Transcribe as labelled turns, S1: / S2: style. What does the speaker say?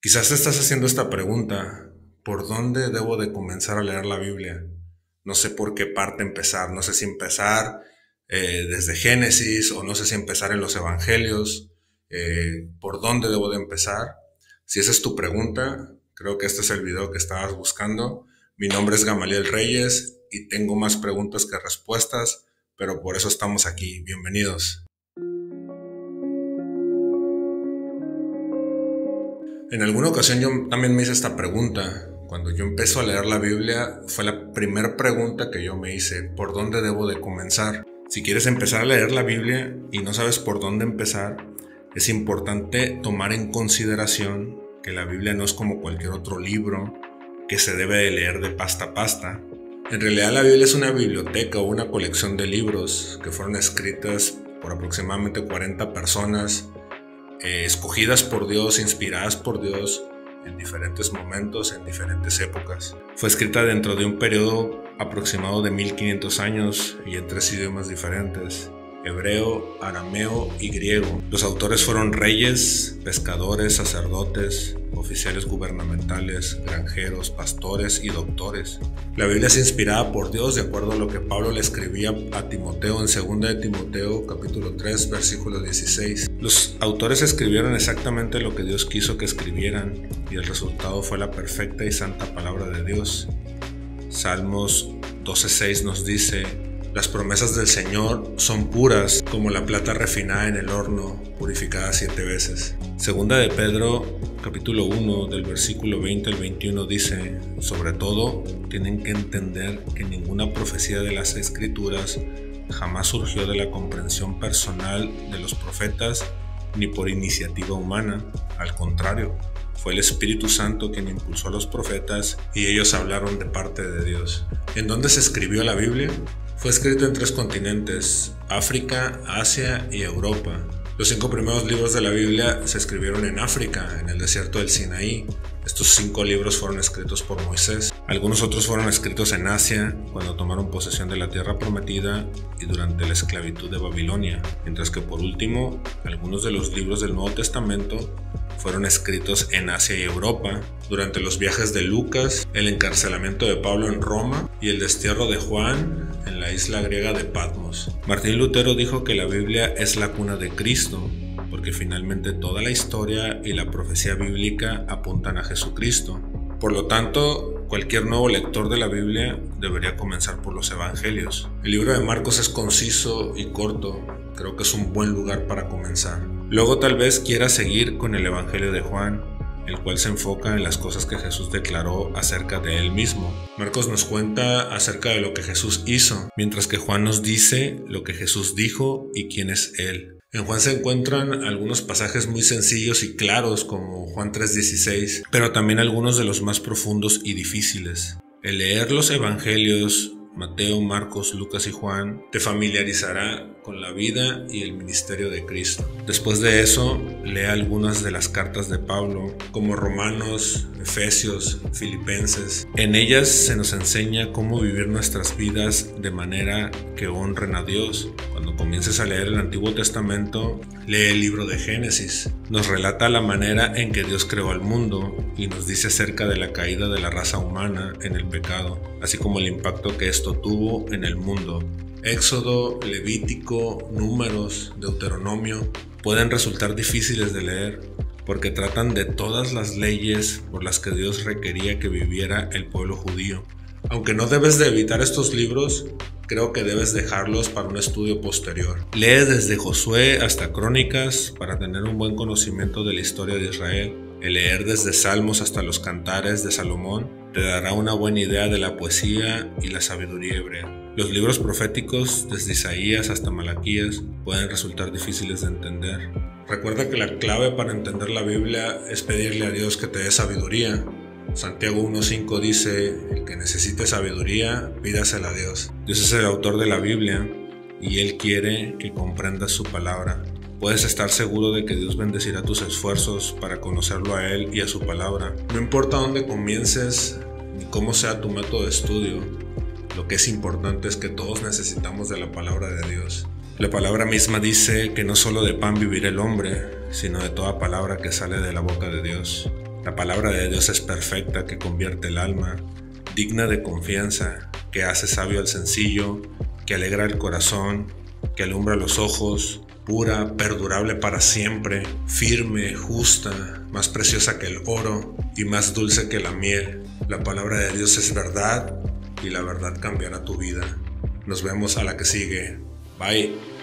S1: Quizás te estás haciendo esta pregunta: ¿por dónde debo de comenzar a leer la Biblia? No sé por qué parte empezar, no sé si empezar desde Génesis o no sé si empezar en los Evangelios. ¿Por dónde debo de empezar? Si esa es tu pregunta, creo que este es el video que estabas buscando. Mi nombre es Gamaliel Reyes y tengo más preguntas que respuestas, pero por eso estamos aquí. Bienvenidos. En alguna ocasión yo también me hice esta pregunta. Cuando yo empecé a leer la Biblia, fue la primera pregunta que yo me hice: ¿por dónde debo de comenzar? Si quieres empezar a leer la Biblia y no sabes por dónde empezar, es importante tomar en consideración que la Biblia no es como cualquier otro libro que se debe de leer de pasta a pasta. En realidad la Biblia es una biblioteca o una colección de libros que fueron escritas por aproximadamente 40 personas, escogidas por Dios, inspiradas por Dios en diferentes momentos, en diferentes épocas. Fue escrita dentro de un periodo aproximado de 1500 años y en 3 idiomas diferentes: hebreo, arameo y griego. Los autores fueron reyes, pescadores, sacerdotes, oficiales gubernamentales, granjeros, pastores y doctores. La Biblia es inspirada por Dios de acuerdo a lo que Pablo le escribía a Timoteo en 2 de Timoteo capítulo 3 versículo 16. Los autores escribieron exactamente lo que Dios quiso que escribieran y el resultado fue la perfecta y santa palabra de Dios. Salmos 12:6 nos dice: las promesas del Señor son puras como la plata refinada en el horno, purificada 7 veces. Segunda de Pedro, capítulo 1, del versículo 20 al 21 dice: sobre todo, tienen que entender que ninguna profecía de las Escrituras jamás surgió de la comprensión personal de los profetas ni por iniciativa humana. Al contrario, fue el Espíritu Santo quien impulsó a los profetas y ellos hablaron de parte de Dios. ¿En dónde se escribió la Biblia? Fue escrito en 3 continentes: África, Asia y Europa. Los 5 primeros libros de la Biblia se escribieron en África, en el desierto del Sinaí. Estos 5 libros fueron escritos por Moisés. Algunos otros fueron escritos en Asia, cuando tomaron posesión de la tierra prometida y durante la esclavitud de Babilonia. Mientras que por último, algunos de los libros del Nuevo Testamento fueron escritos en Asia y Europa, durante los viajes de Lucas, el encarcelamiento de Pablo en Roma y el destierro de Juan en la isla griega de Patmos. Martín Lutero dijo que la Biblia es la cuna de Cristo, porque finalmente toda la historia y la profecía bíblica apuntan a Jesucristo. Por lo tanto, cualquier nuevo lector de la Biblia debería comenzar por los Evangelios. El libro de Marcos es conciso y corto. Creo que es un buen lugar para comenzar. Luego tal vez quieras seguir con el Evangelio de Juan, el cual se enfoca en las cosas que Jesús declaró acerca de él mismo. Marcos nos cuenta acerca de lo que Jesús hizo, mientras que Juan nos dice lo que Jesús dijo y quién es él. En Juan se encuentran algunos pasajes muy sencillos y claros, como Juan 3:16, pero también algunos de los más profundos y difíciles. El leer los Evangelios, Mateo, Marcos, Lucas y Juan, te familiarizará con la vida y el ministerio de Cristo. Después de eso, lee algunas de las cartas de Pablo, como Romanos, Efesios, Filipenses. En ellas se nos enseña cómo vivir nuestras vidas de manera que honren a Dios. Cuando comiences a leer el Antiguo Testamento, lee el libro de Génesis. Nos relata la manera en que Dios creó al mundo y nos dice acerca de la caída de la raza humana en el pecado, así como el impacto que esto tuvo en el mundo. Éxodo, Levítico, Números, Deuteronomio pueden resultar difíciles de leer porque tratan de todas las leyes por las que Dios requería que viviera el pueblo judío. Aunque no debes de evitar estos libros, creo que debes dejarlos para un estudio posterior. Lee desde Josué hasta Crónicas para tener un buen conocimiento de la historia de Israel. El leer desde Salmos hasta los Cantares de Salomón te dará una buena idea de la poesía y la sabiduría hebrea. Los libros proféticos, desde Isaías hasta Malaquías, pueden resultar difíciles de entender. Recuerda que la clave para entender la Biblia es pedirle a Dios que te dé sabiduría. Santiago 1:5 dice: el que necesite sabiduría, pídasela a Dios. Dios es el autor de la Biblia y Él quiere que comprendas su palabra. Puedes estar seguro de que Dios bendecirá tus esfuerzos para conocerlo a Él y a su palabra. No importa dónde comiences ni cómo sea tu método de estudio, lo que es importante es que todos necesitamos de la palabra de Dios. La palabra misma dice que no solo de pan vivirá el hombre, sino de toda palabra que sale de la boca de Dios. La palabra de Dios es perfecta, que convierte el alma, digna de confianza, que hace sabio al sencillo, que alegra el corazón, que alumbra los ojos, pura, perdurable para siempre, firme, justa, más preciosa que el oro y más dulce que la miel. La palabra de Dios es verdad y la verdad cambiará tu vida. Nos vemos a la que sigue. Bye.